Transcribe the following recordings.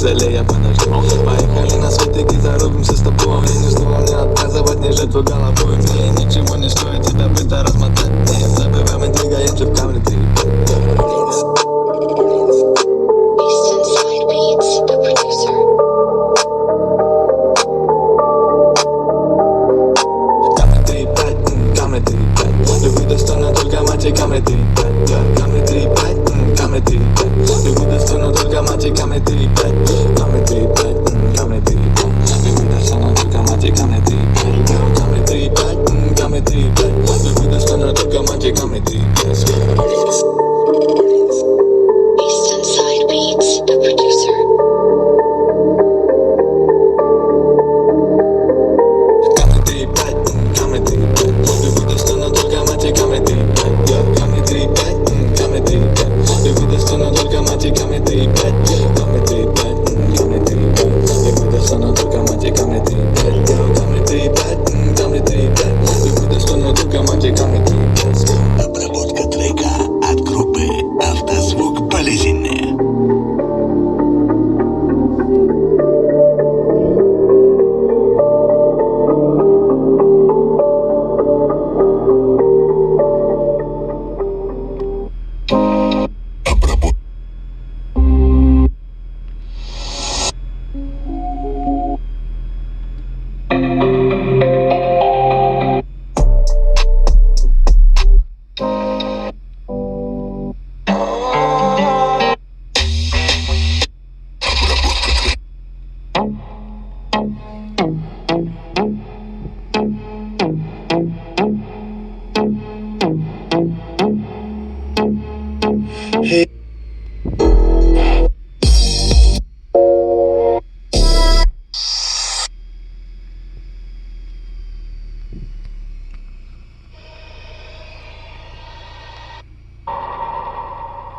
залея, подожди. Поехали на светик и зарубимся с тобой. Я не жду, не отказывать, не жертву головой. Мне ничего не стоит тебя быстро размотать. Не забываем, мы двигаемся в камне 3. Любви достойно только мать камни 3-5. Камни 3-5, камни 3-5. Любви достойно только мать камни 3-5. Камни 3-5, камни 3-5. Любви достойно только мать камни 3-5. Камни 3-5, камни 3-5. Любви достойно только мать камни 3-5. Eastern Side Beats, the producer. Обработка трека от группы «Автозвук Болезинные».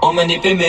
On manipule mais